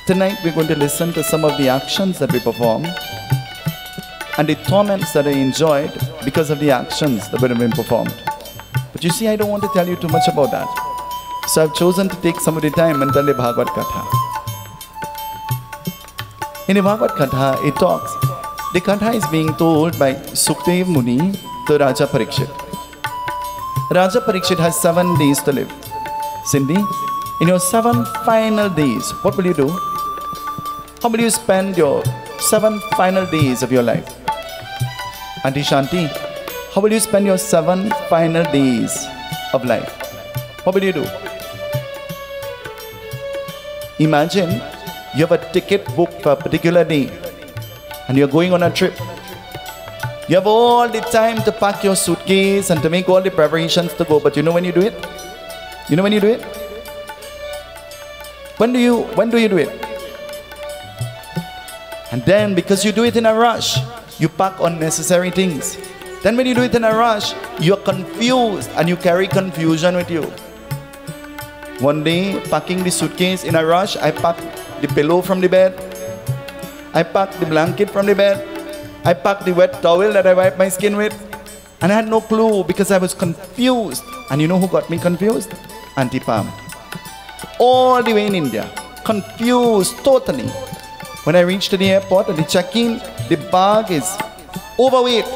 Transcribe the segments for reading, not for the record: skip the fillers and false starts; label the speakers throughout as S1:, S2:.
S1: Tonight we're going to listen to some of the actions that we perform and the torments that I enjoyed because of the actions that would have been performed. But you see, I don't want to tell you too much about that. So I've chosen to take some of the time and tell the Bhagavad Katha. In the Bhagavad Katha, it talks, the Katha is being told by Sukdev Muni to Raja Parikshit. Raja Parikshit has 7 days to live. Cindy, in your 7 final days, what will you do? How will you spend your 7 final days of your life? Auntie Shanti, how will you spend your 7 final days of life? What will you do? Imagine you have a ticket booked for a particular day and you're going on a trip. You have all the time to pack your suitcase and to make all the preparations to go, but you know when you do it? You know when you do it? When do you do it? And then because you do it in a rush, you pack unnecessary things. Then when you do it in a rush, you're confused and you carry confusion with you. One day, packing the suitcase in a rush, I packed the pillow from the bed. I packed the blanket from the bed. I packed the wet towel that I wipe my skin with. And I had no clue because I was confused. And you know who got me confused? Auntie Pam. All the way in India. Confused totally. When I reached the airport at the check-in, the bag is overweight.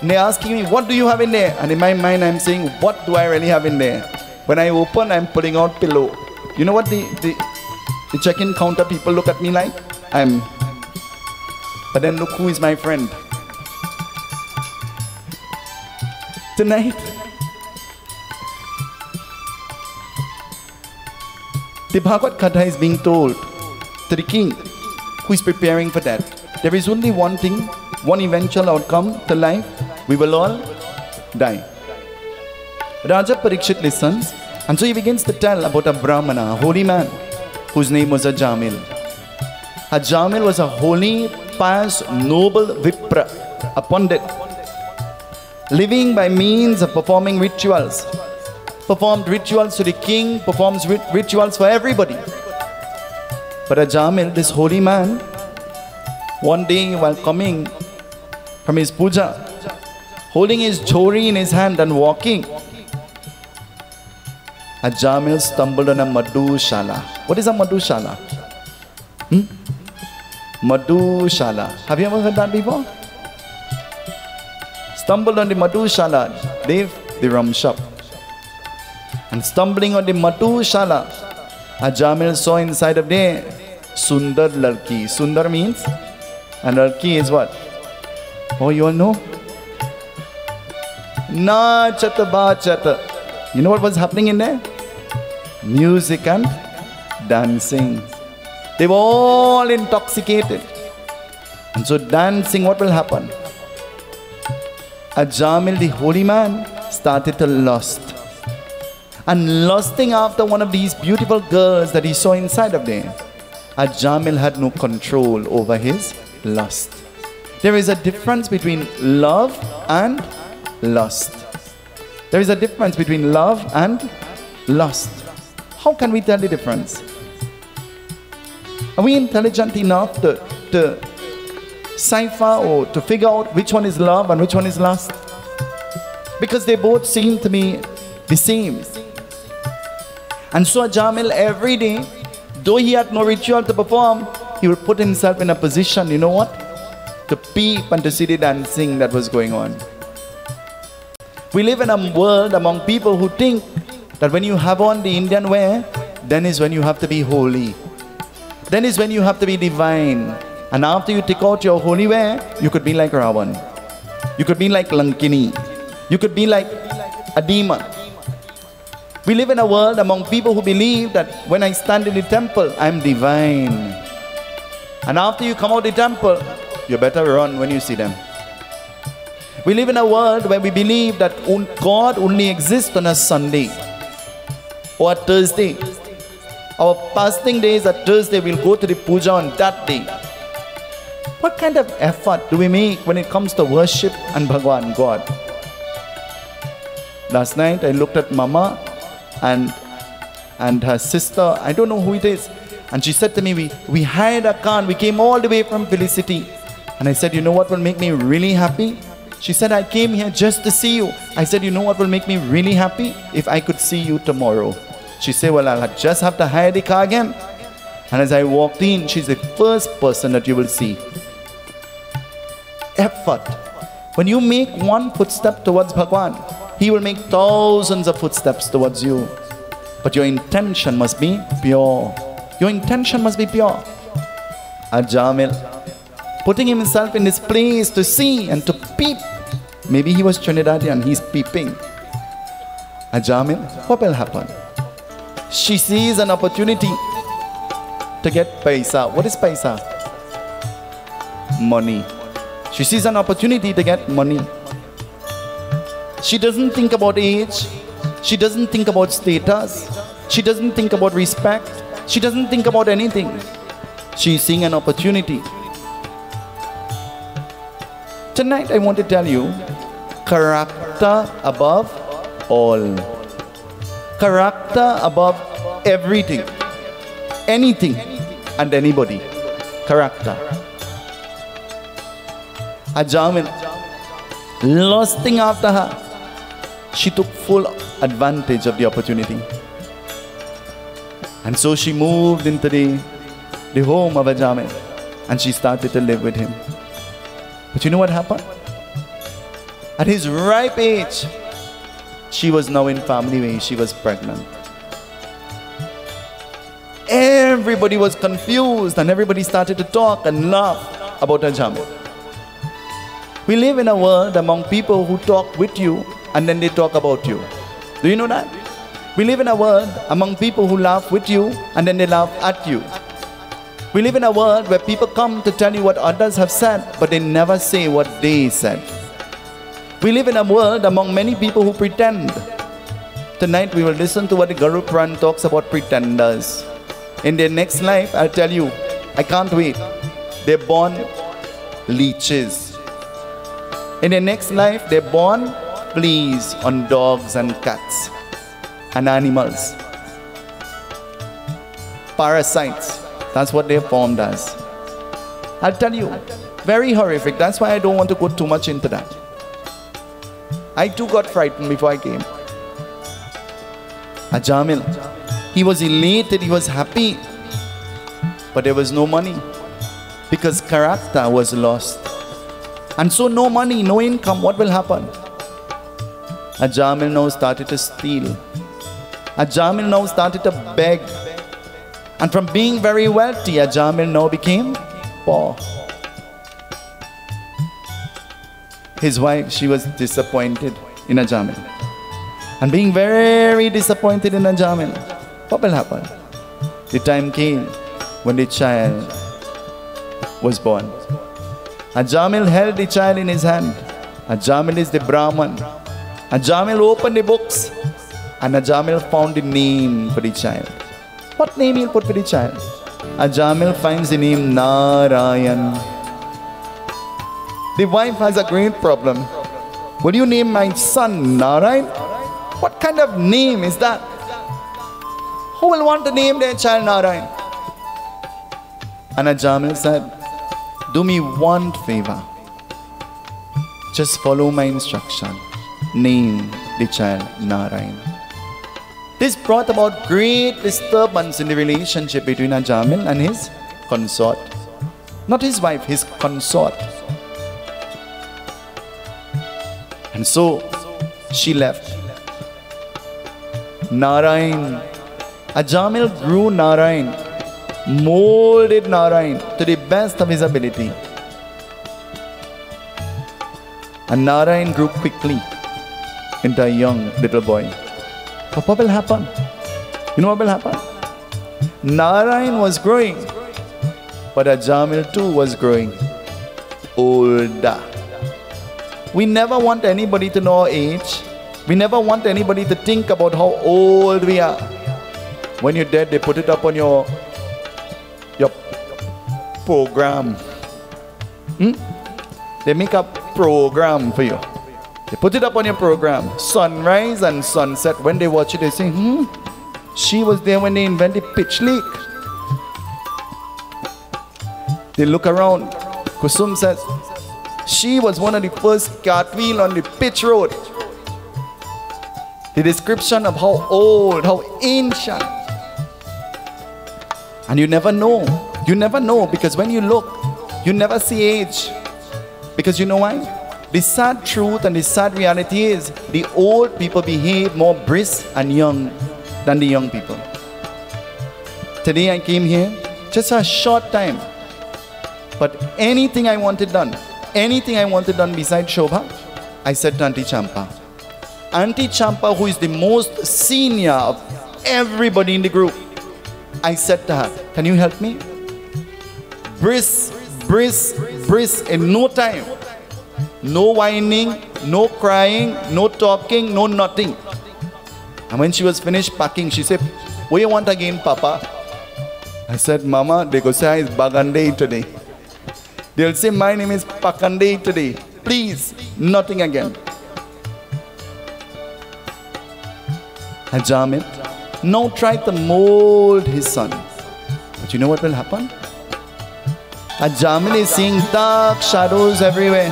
S1: And they're asking me, what do you have in there? And in my mind, I'm saying, what do I really have in there? When I open, I'm pulling out pillow. You know what the check-in counter people look at me like? But then look who is my friend. Tonight, the Bhagavad Katha is being told to the king who is preparing for that. There is only one thing, one eventual outcome to life. We will all die. Raja Parikshit listens, and so he begins to tell about a Brahmana, a holy man, whose name was a Jamil. A Jamil was a holy, pious, noble Vipra, a Pundit, living by means of performing rituals. Performed rituals to the king, performs rituals for everybody. But a Jamil, this holy man, one day while coming from his puja, holding his chori in his hand and walking, a Jamil stumbled on a Madhushala. What is a Madhushala? Madhushala. Have you ever heard that before? Stumbled on the Madhushala, the rum shop. And stumbling on the Madhushala, a Jamil saw inside of there Sundar Ladki. Sundar means, and Ladki is what? Oh, you all know? Nachata bachata. You know what was happening in there? Music and dancing. They were all intoxicated. And so dancing, what will happen? A Jamil, the holy man, started to lust. And lusting after one of these beautiful girls that he saw inside of there, a Jamil had no control over his lust. There is a difference between love and lust. There is a difference between love and lust. How can we tell the difference? Are we intelligent enough to cipher or to figure out which one is love and which one is lust? Because they both seem to be the same. And so Jamil every day, though he had no ritual to perform, he would put himself in a position, you know what? To peep and to see the dancing that was going on. We live in a world among people who think that when you have on the Indian wear, then is when you have to be holy. Then is when you have to be divine. And after you take out your holy wear, you could be like Ravan. You could be like Lankini. You could be like a demon. We live in a world among people who believe that when I stand in the temple, I'm divine. And after you come out of the temple, you better run when you see them. We live in a world where we believe that God only exists on a Sunday or a Thursday. Our fasting days are Thursday, we'll go to the puja on that day. What kind of effort do we make when it comes to worship and Bhagwan, God? Last night I looked at Mama and her sister, I don't know who it is. And she said to me, we hired a car and we came all the way from Felicity. And I said, you know what will make me really happy? She said, I came here just to see you. I said, you know what will make me really happy? If I could see you tomorrow. She said, well, I'll just have to hire the car again. And as I walked in, she's the first person that you will see. Effort. When you make one footstep towards Bhagwan, he will make thousands of footsteps towards you. But your intention must be pure. Your intention must be pure. Ajamil, putting himself in this place to see and to peep. Maybe he was Trinidadian, he's peeping. Ajamil, what will happen? She sees an opportunity to get paisa. What is paisa? Money. She sees an opportunity to get money. She doesn't think about age. She doesn't think about status. She doesn't think about respect. She doesn't think about anything. She's seeing an opportunity. Tonight I want to tell you, character above all. Character above everything. Anything and anybody. Character. Ajamil, lusting after her, she took full advantage of the opportunity. And so she moved into the home of Ajamil and she started to live with him. But you know what happened? At his ripe age, she was now in family way, she was pregnant. Everybody was confused and everybody started to talk and laugh about Ajamil. We live in a world among people who talk with you and then they talk about you. Do you know that? We live in a world among people who laugh with you and then they laugh at you. We live in a world where people come to tell you what others have said, but they never say what they said. We live in a world among many people who pretend. Tonight we will listen to what the Guru Puran talks about pretenders. In their next life, I'll tell you, I can't wait. They're born leeches. In their next life, they're born fleas on dogs and cats and animals. Parasites. That's what they're formed as. I'll tell you, very horrific. That's why I don't want to go too much into that. I too got frightened before I came. Ajamil, he was elated, he was happy, but there was no money because character was lost. And so no money, no income, what will happen? Ajamil now started to steal. Ajamil now started to beg. And from being very wealthy, Ajamil now became poor. His wife, she was disappointed in Ajamil. And being very disappointed in Ajamil, what will happen? The time came when the child was born. Ajamil held the child in his hand. Ajamil is the Brahman. Ajamil opened the books and Ajamil found the name for the child. What name he'll put for the child? Ajamil finds the name Narayan. The wife has a great problem. Will you name my son Narayan? What kind of name is that? Who will want to name their child Narayan? And Ajamil said, do me one favor. Just follow my instruction. Name the child Narayan. This brought about great disturbance in the relationship between Ajamil and his consort. Not his wife, his consort. And so she left. Narayan. Ajamil grew Narayan, molded Narayan to the best of his ability. And Narayan grew quickly into a young little boy. But what will happen? You know what will happen? Narayan was growing, but Ajamil too was growing older. We never want anybody to know our age. We never want anybody to think about how old we are. When you're dead, they put it up on your program. They make a program for you. They put it up on your program. Sunrise and sunset. When they watch it, they say, she was there when they invented pitch leak. They look around. Kusum says, she was one of the first cartwheel on the pitch road. The description of how old, how ancient. And you never know. You never know, because when you look, you never see age. Because you know why? The sad truth and the sad reality is the old people behave more brisk and young than the young people. Today I came here just a short time, but anything I wanted done besides Shobha, I said to Auntie Champa. Auntie Champa, who is the most senior of everybody in the group, I said to her, can you help me? Brisk in no time. No whining, no crying, no talking, no nothing. And when she was finished packing, she said, what do you want again, Papa? I said, Mama, they go say it's Bagande today. They'll say my name is Pakande today. Please, nothing again. Ajamil now tried to mold his son. But you know what will happen? Ajamil is seeing dark shadows everywhere.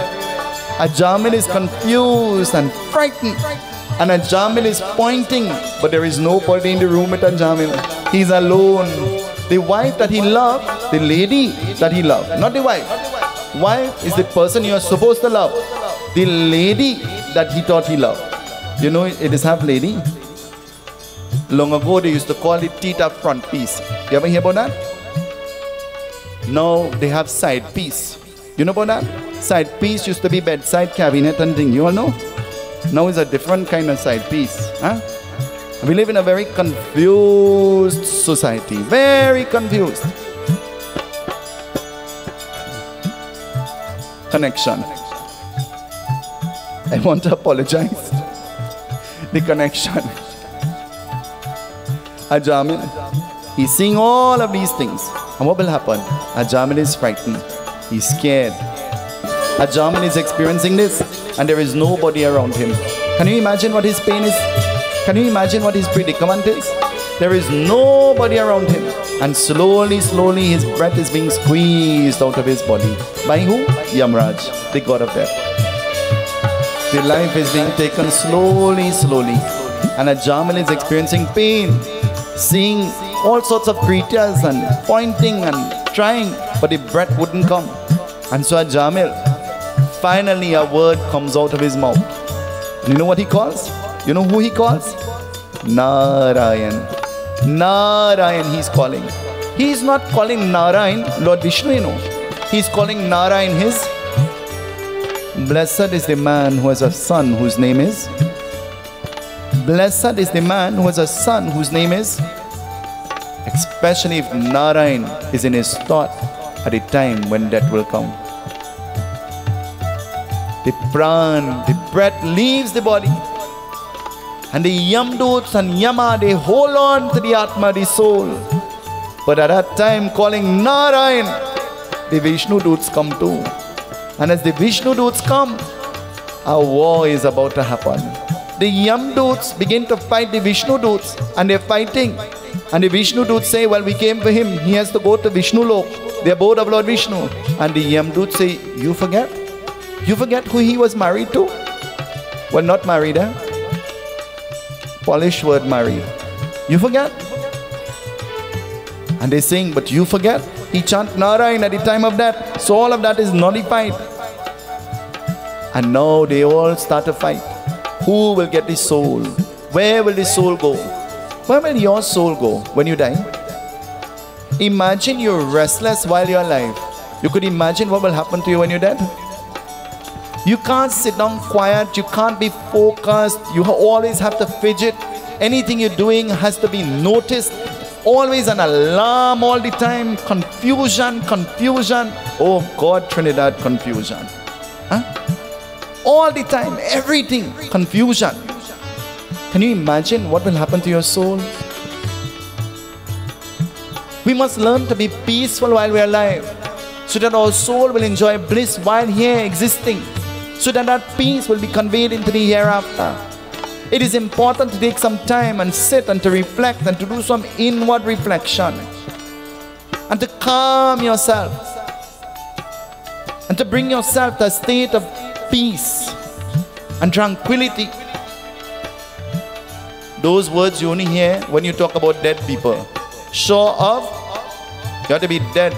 S1: Ajamil is confused and frightened. And Ajamil is pointing, but there is nobody in the room with Ajamil. He's alone. The wife that he loved, the lady that he loved, not the wife. Wife is the person you are supposed to love. The lady that he thought he loved. You know, it is half lady. Long ago, they used to call it Tita front piece. You ever hear about that? Now they have side piece. You know about that? Side piece used to be bedside cabinet and thing. You all know? Now it's a different kind of side piece. Huh? We live in a very confused society. Very confused. Connection. I want to apologize. The connection. Ajamil, he's seeing all of these things. And what will happen? Ajamil is frightened. He's scared. Ajamil is experiencing this, and there is nobody around him. Can you imagine what his pain is? Can you imagine what his predicament is? There is nobody around him. And slowly, slowly, his breath is being squeezed out of his body. By who? Maharaj, the god of death. The life is being taken slowly, slowly. And Ajamil is experiencing pain, seeing all sorts of creatures and pointing and trying, but the breath wouldn't come. And so Ajamil, finally a word comes out of his mouth. And you know what he calls? You know who he calls? Narayan. Narayan he's calling. He's not calling Narayan Lord Vishnu, you know. He's calling Narayan his. Blessed is the man who has a son whose name is. Blessed is the man who has a son whose name is. Especially if Narayan is in his thought at the time when death will come. The pran, the breath leaves the body. And the Yamduts and Yama, they hold on to the Atma, the soul. But at that time, calling Narayan, the Vishnu Doots come too. And as the Vishnu Doots come, a war is about to happen. The Yamduts begin to fight the Vishnu Doots, and they're fighting. And the Vishnu Doots say, well, we came for him. He has to go to Vishnu Lok, the abode of Lord Vishnu. And the Yamduts say, you forget? You forget who he was married to? Well, not married, eh? Polish word married. You forget? And they sing, but you forget? He chant Narayan at the time of death. So all of that is nullified. And now they all start to fight. Who will get the soul? Where will the soul go? Where will your soul go when you die? Imagine you're restless while you're alive. You could imagine what will happen to you when you're dead. You can't sit down quiet. You can't be focused. You always have to fidget. Anything you're doing has to be noticed. Always an alarm all the time. Confusion, confusion. Oh God, Trinidad, confusion. Huh? All the time, everything, confusion. Can you imagine what will happen to your soul? We must learn to be peaceful while we are alive, so that our soul will enjoy bliss while here existing, so that that peace will be conveyed into the hereafter. It is important to take some time and sit and to reflect and to do some inward reflection and to calm yourself and to bring yourself to a state of peace and tranquility. Those words you only hear when you talk about dead people. Sure of, you have to be dead.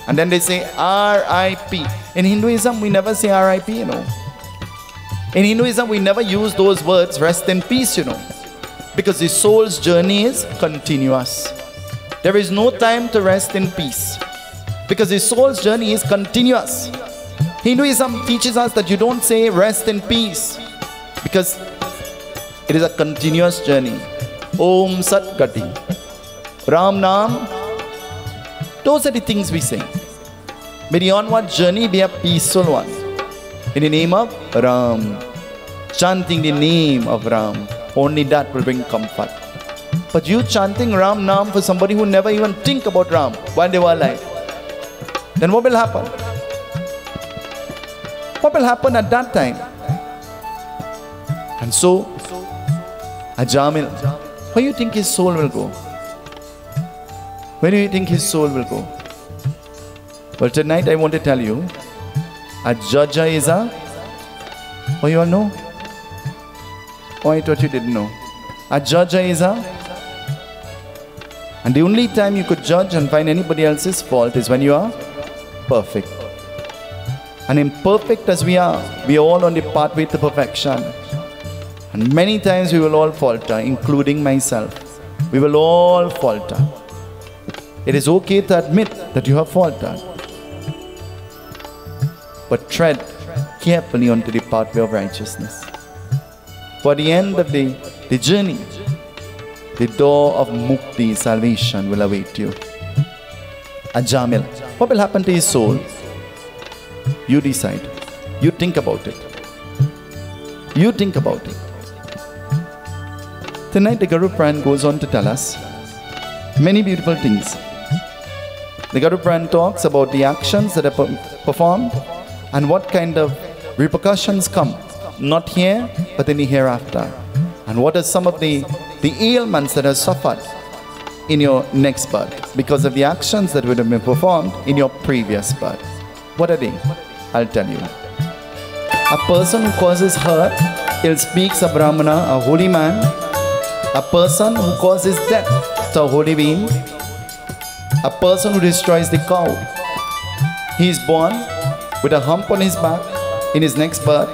S1: And then they say R.I.P. In Hinduism, we never say R.I.P., you know. In Hinduism, we never use those words, rest in peace, you know. Because the soul's journey is continuous. There is no time to rest in peace. Because the soul's journey is continuous. Hinduism teaches us that you don't say rest in peace. Because it is a continuous journey. Om Sat Gati. Ram Nam. Those are the things we say. May the onward journey be a peaceful one. In the name of Ram. Chanting the name of Ram. Only that will bring comfort. But you chanting Ram Nam for somebody who never even think about Ram while they were alive, then what will happen? What will happen at that time? And so, Ajamil, where do you think his soul will go? Where do you think his soul will go? Well, tonight I want to tell you, Ajaja is a... Oh, you all know? Oh, I thought you didn't know. Ajaja is a... And the only time you could judge and find anybody else's fault is when you are perfect. And imperfect as we are all on the pathway to perfection. And many times we will all falter, including myself. We will all falter. It is okay to admit that you have faltered. But tread carefully onto the pathway of righteousness. For the end of the journey, the door of mukti, salvation, will await you. Ajamil, what will happen to his soul? You decide. You think about it. You think about it. Tonight the Guru Puran goes on to tell us many beautiful things. The Guru Puran talks about the actions that are performed and what kind of repercussions come, not here, but in the hereafter. And what are some of the ailments that are suffered in your next birth because of the actions that would have been performed in your previous birth. What are they? I'll tell you. A person who causes hurt, ill speaks a Brahmana, a holy man. A person who causes death to a holy being. A person who destroys the cow. He is born with a hump on his back in his next birth.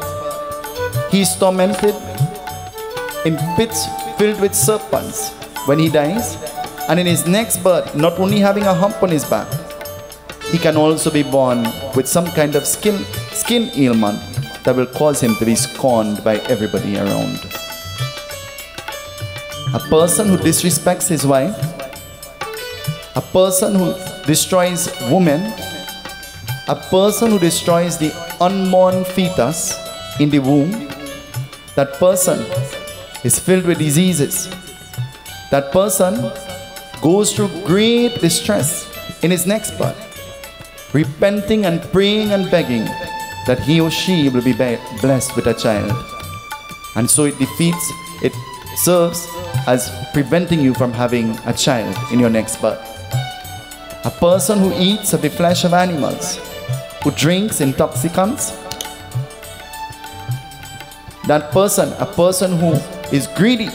S1: He is tormented in pits filled with serpents when he dies. And in his next birth, not only having a hump on his back, he can also be born with some kind of skin ailment that will cause him to be scorned by everybody around. A person who disrespects his wife, a person who destroys women, a person who destroys the unborn fetus in the womb, that person is filled with diseases. That person goes through great distress in his next birth, repenting and praying and begging that he or she will be blessed with a child. And so it serves as preventing you from having a child in your next birth. A person who eats of the flesh of animals, who drinks intoxicants, that person, a person who is greedy,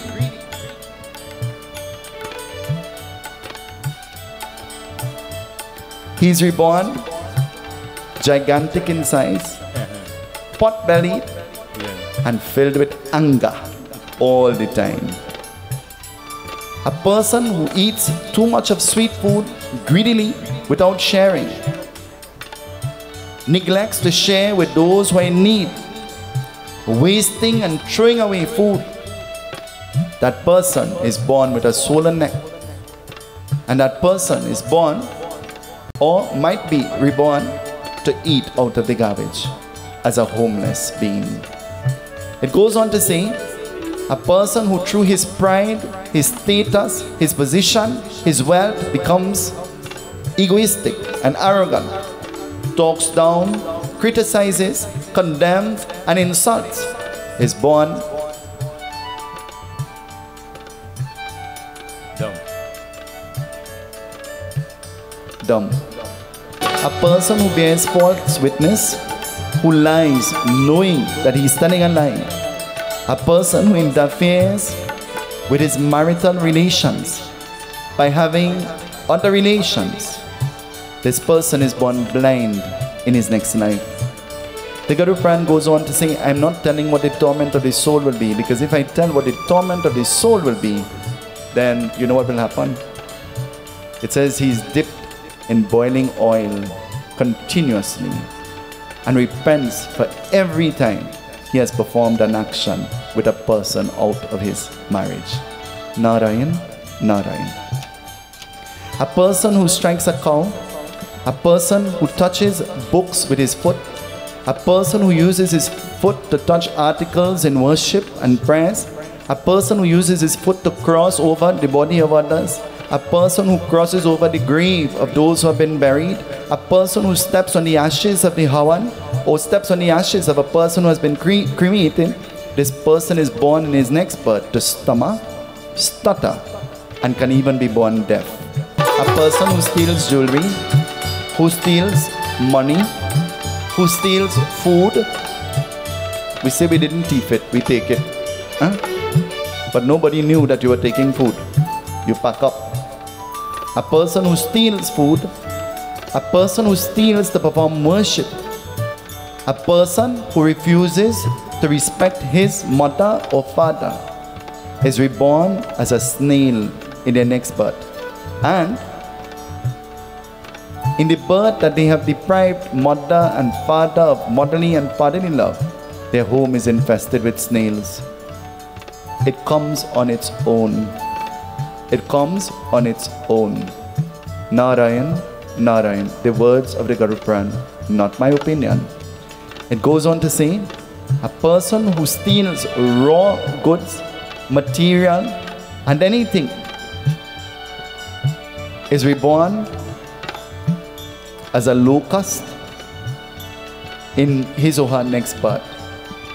S1: he is reborn gigantic in size, pot-bellied, and filled with anger all the time. A person who eats too much of sweet food greedily without sharing, neglects to share with those who are in need, wasting and throwing away food, that person is born with a swollen neck. And that person is born or might be reborn to eat out of the garbage as a homeless being. It goes on to say, a person who through his pride, his status, his position, his wealth becomes egoistic and arrogant, talks down, criticizes, condemns, and insults, is born dumb. A person who bears false witness, who lies knowing that he is telling a lie. A person who interferes with his marital relations by having other relations. This person is born blind in his next life. The Guru Pran goes on to say, I'm not telling what the torment of the soul will be, because if I tell what the torment of the soul will be, then you know what will happen? It says he's dipped in boiling oil continuously and repents for every time he has performed an action with a person out of his marriage. Narayan, Narayan. A person who strikes a cow, a person who touches books with his foot, a person who uses his foot to touch articles in worship and prayers, a person who uses his foot to cross over the body of others, a person who crosses over the grave of those who have been buried, a person who steps on the ashes of the Hawan, or steps on the ashes of a person who has been cremated. This person is born in his next birth to stammer, stutter, and can even be born deaf. A person who steals jewelry, who steals money, who steals food. We say we didn't thief it, we take it. Huh? But nobody knew that you were taking food. You pack up. A person who steals food, a person who steals to perform worship, a person who refuses to respect his mother or father is reborn as a snail in their next birth. And in the birth that they have deprived mother and father of motherly and fatherly love, their home is infested with snails. It comes on its own. It comes on its own. Narayan, Narayan. The words of the Guru Pran, not my opinion. It goes on to say, a person who steals raw goods, material, and anything is reborn as a locust in his or her next birth.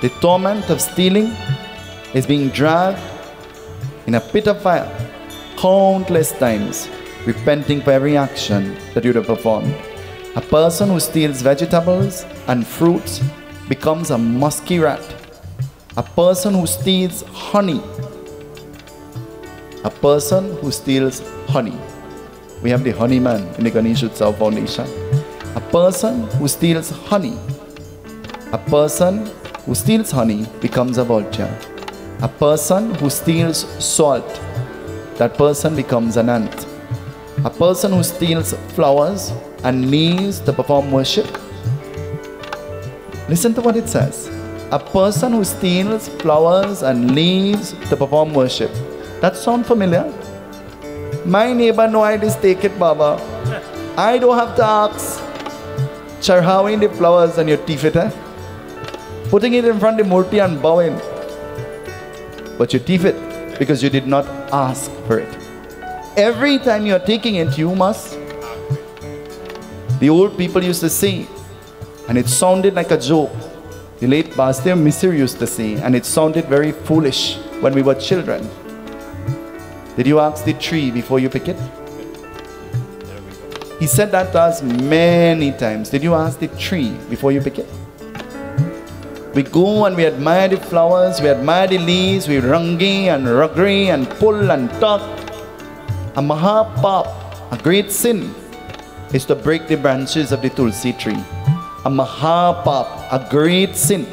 S1: The torment of stealing is being dragged in a pit of fire countless times, repenting for every action that you have performed. A person who steals vegetables and fruits becomes a musky rat. A person who steals honey. A person who steals honey. We have the honey man in the Ganesh Utsav Foundation. A person who steals honey. A person who steals honey becomes a vulture. A person who steals salt, that person becomes an ant. A person who steals flowers and leaves to perform worship. Listen to what it says. A person who steals flowers and leaves to perform worship. That sound familiar? My neighbor know I just take it, Baba. I don't have to ask. Charhawing the flowers and your teeth it, eh? Putting it in front of the murti and bowing. But you teeth it because you did not ask for it. Every time you are taking it, you must. The old people used to say, and it sounded like a joke. The late Basdev Misir used to say, and it sounded very foolish when we were children. Did you ask the tree before you pick it? He said that to us many times. Did you ask the tree before you pick it? We go and we admire the flowers, we admire the leaves, we rangi and rugri and pull and tuck. A mahapap, a great sin, is to break the branches of the tulsi tree. A mahapap, a great sin.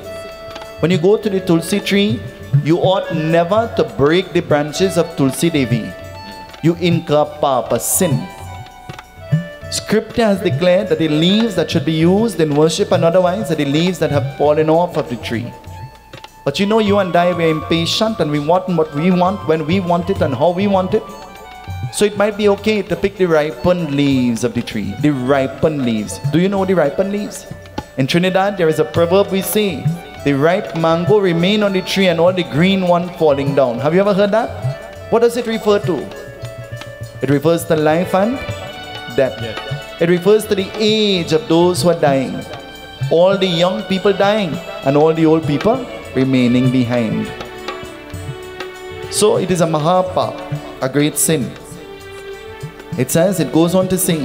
S1: When you go to the tulsi tree, you ought never to break the branches of Tulsi Devi. You incur pap, a sin. Scripture has declared that the leaves that should be used in worship and otherwise are the leaves that have fallen off of the tree. But you know, you and I, we are impatient and we want what we want, when we want it and how we want it. So it might be okay to pick the ripened leaves of the tree. The ripened leaves. Do you know the ripened leaves? In Trinidad, there is a proverb we say, the ripe mango remain on the tree and all the green one falling down. Have you ever heard that? What does it refer to? It refers to life and death. Yes. It refers to the age of those who are dying. All the young people dying and all the old people remaining behind. So it is a mahapa, a great sin. It says, it goes on to say,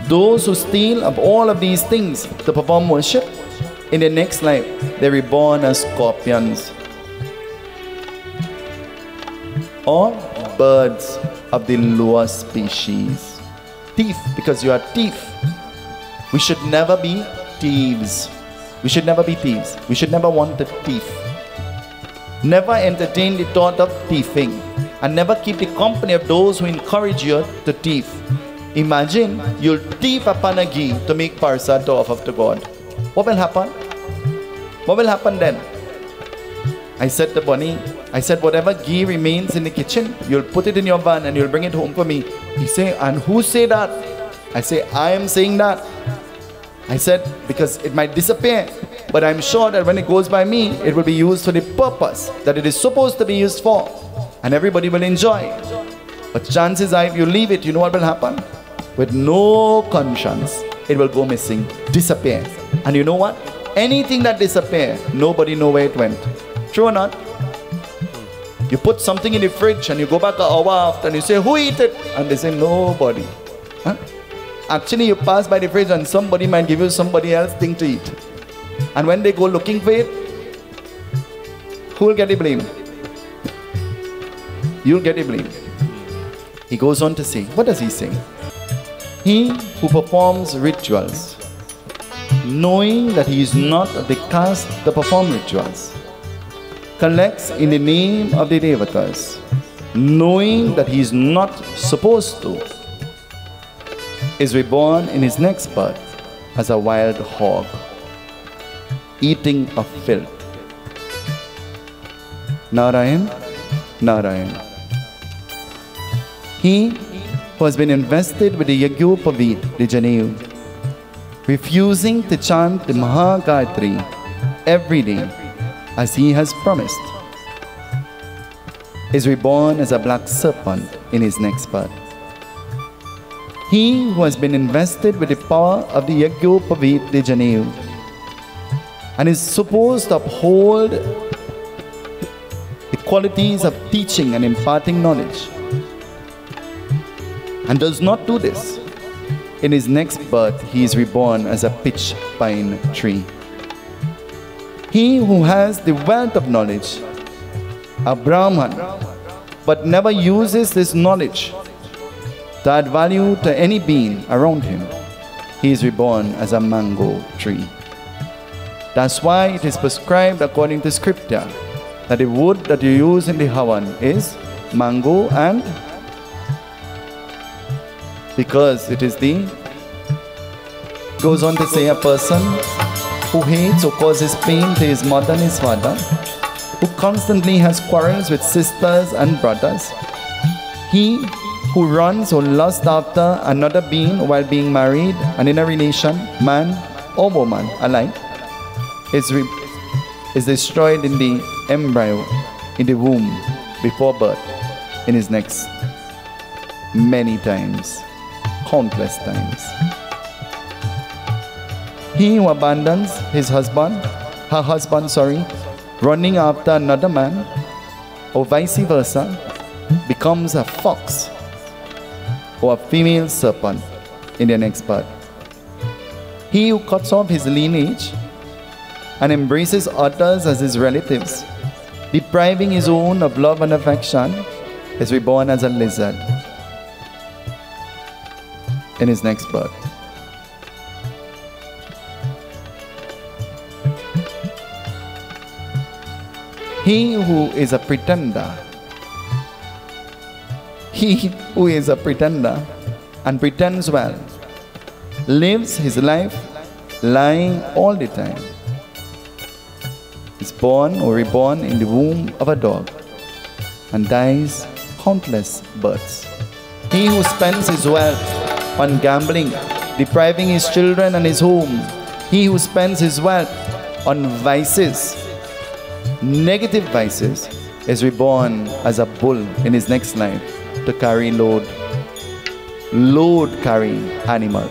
S1: Those who steal of all of these things to perform worship, in the next life, they're reborn as scorpions or birds of the lower species. Thief, because you are thief. We should never be thieves. We should never be thieves. We should never want to thief. Never entertain the thought of thieving, and never keep the company of those who encourage you to thief. Imagine you'll thief upon a ghee to make parsa to offer to God. What will happen? What will happen then? I said to Bonnie, I said, whatever ghee remains in the kitchen, you'll put it in your van and you'll bring it home for me. He say, and who say that? I say, I am saying that. I said, because it might disappear, but I'm sure that when it goes by me, it will be used for the purpose that it is supposed to be used for, and everybody will enjoy. But chances are, if you leave it, you know what will happen? With no conscience, it will go missing, disappear. And you know what? Anything that disappears, nobody knows where it went. True or not? You put something in the fridge and you go back an hour after and you say, who eat it? And they say, nobody. Huh? Actually, you pass by the fridge and somebody might give you somebody else's thing to eat. And when they go looking for it, who will get the blame? You'll get the blame. He goes on to say, what does he say? He who performs rituals, knowing that he is not of the caste to perform rituals, collects in the name of the Devatas, knowing that he is not supposed to, is reborn in his next birth as a wild hog, eating of filth. Narayan, Narayan. He who has been invested with the Yagyopavid, the Janeyu, refusing to chant the Mahagayatri every day as he has promised, is reborn as a black serpent in his next birth. He who has been invested with the power of the Yagyopavid, the Janeyu, and is supposed to uphold the qualities of teaching and imparting knowledge, and does not do this, in his next birth he is reborn as a pitch pine tree. He who has the wealth of knowledge, a Brahman, but never uses this knowledge to add value to any being around him, he is reborn as a mango tree. That's why it is prescribed according to scripture that the wood that you use in the Havan is mango, and because it is the, goes on to say, a person who hates or causes pain to his mother and his father, who constantly has quarrels with sisters and brothers, he who runs or lusts after another being while being married and in a relation, man or woman alike, is destroyed in the embryo, in the womb, before birth, in his next, many times, countless times. He who abandons his husband, her husband, running after another man, or vice versa, becomes a fox or a female serpent in their next birth. He who cuts off his lineage and embraces others as his relatives, depriving his own of love and affection, is reborn as a lizard in his next birth. He who is a pretender, and pretends well, lives his life lying all the time, is born or reborn in the womb of a dog and dies countless births. He who spends his wealth on gambling, depriving his children and his home, he who spends his wealth on vices, negative vices, is reborn as a bull in his next life to carry load-carrying animal.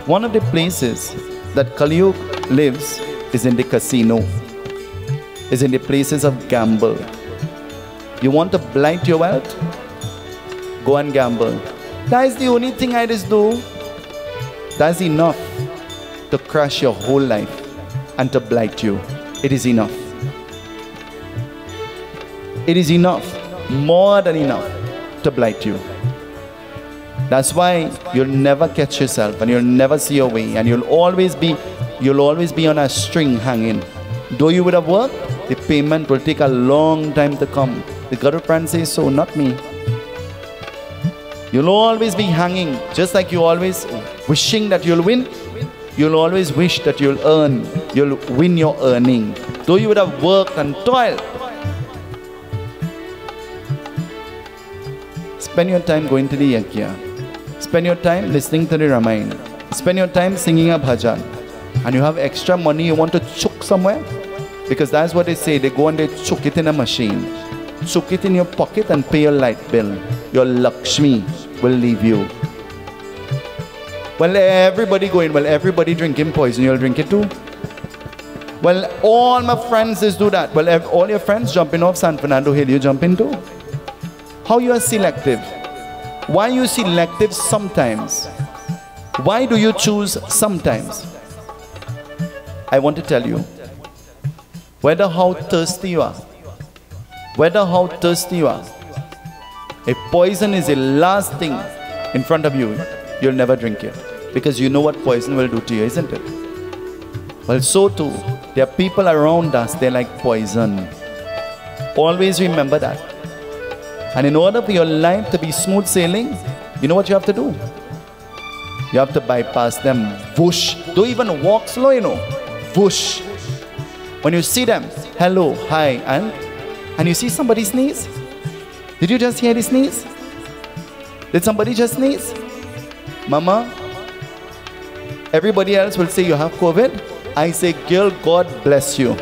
S1: One of the places that Kali Yuga lives is in the casino, is in the places of gamble. You want to blight your wealth? Go and gamble. That is the only thing I just do. That's enough to crush your whole life and to blight you. It is enough. It is enough, more than enough, to blight you. That's why you'll never catch yourself and you'll never see your way, and you'll always be on a string hanging. Though you would have worked, the payment will take a long time to come. The Guru Pran says so, not me. You'll always be hanging, just like you always wishing that you'll win. You'll always wish that you'll earn. You'll win your earning. Though you would have worked and toiled. Spend your time going to the Yajna. Spend your time listening to the Ramayana. Spend your time singing a bhajan. And you have extra money you want to chuk somewhere? Because that's what they say. They go and they chuk it in a machine. Chuk it in your pocket and pay your light bill. Your Lakshmi will leave you. Well, everybody going, well, everybody drinking poison, you'll drink it too. Well, all my friends just do that. Well, all your friends jumping off San Fernando Hill, you jump into. How you are selective? Why you selective sometimes? Why do you choose sometimes? I want to tell you, whether how thirsty you are, if poison is the last thing in front of you, you'll never drink it. Because you know what poison will do to you, isn't it? Well, so too, there are people around us, they're like poison. Always remember that. And in order for your life to be smooth sailing, you know what you have to do? You have to bypass them. Whoosh. Don't even walk slow, you know. Whoosh. When you see them, hello, hi, and you see somebody sneeze. Did you just hear the sneeze? Did somebody just sneeze? Mama, everybody else will say you have COVID. I say, girl, God bless you.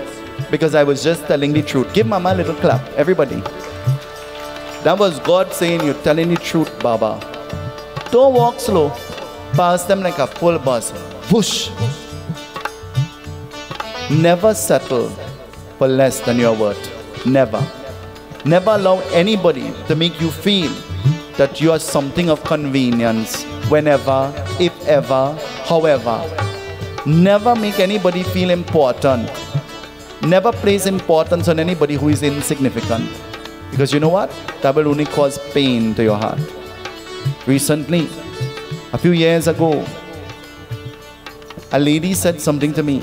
S1: Because I was just telling the truth. Give Mama a little clap, everybody. That was God saying, you're telling the truth, Baba. Don't walk slow. Pass them like a full bus. Whoosh. Never settle for less than your worth. Never. Never allow anybody to make you feel that you are something of convenience whenever, if ever, however. Never make anybody feel important. Never place importance on anybody who is insignificant. Because you know what? That will only cause pain to your heart. Recently, a few years ago, a lady said something to me.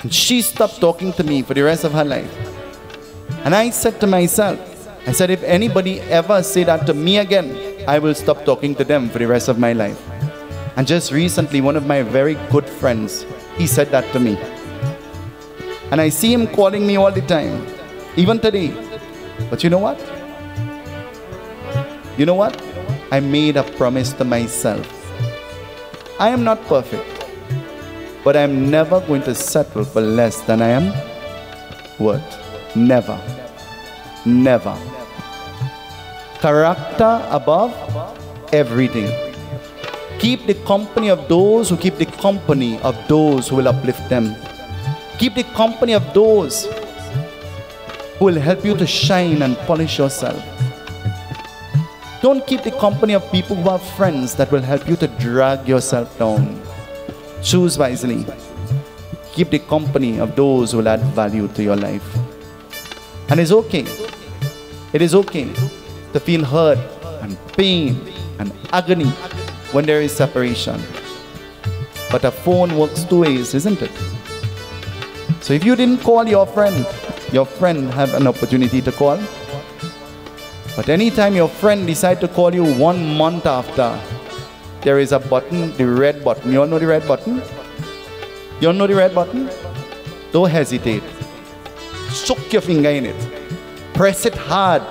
S1: And she stopped talking to me for the rest of her life. And I said to myself, I said, if anybody ever say that to me again, I will stop talking to them for the rest of my life. And just recently, one of my very good friends, he said that to me. And I see him calling me all the time, even today. But you know what? You know what? I made a promise to myself. I am not perfect, but I am never going to settle for less than I am worth. Never. Never. Character above everything. Keep the company of those who keep the company of those who will uplift them. Keep the company of those who will help you to shine and polish yourself. Don't keep the company of people who are friends that will help you to drag yourself down. Choose wisely. Keep the company of those who will add value to your life. And it's okay. It is okay to feel hurt and pain and agony when there is separation. But a phone works two ways, isn't it? So if you didn't call your friend have an opportunity to call. But anytime your friend decides to call you 1 month after, there is a button, the red button. You all know the red button? You all know the red button? Don't hesitate. Soak your finger in it. Press it hard.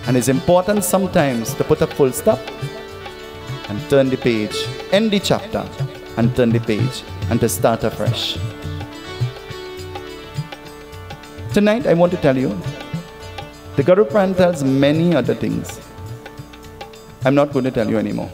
S1: And it's important sometimes to put a full stop and turn the page. End the chapter and turn the page and to start afresh. Tonight I want to tell you, the Guru Pran tells many other things. I'm not going to tell you anymore.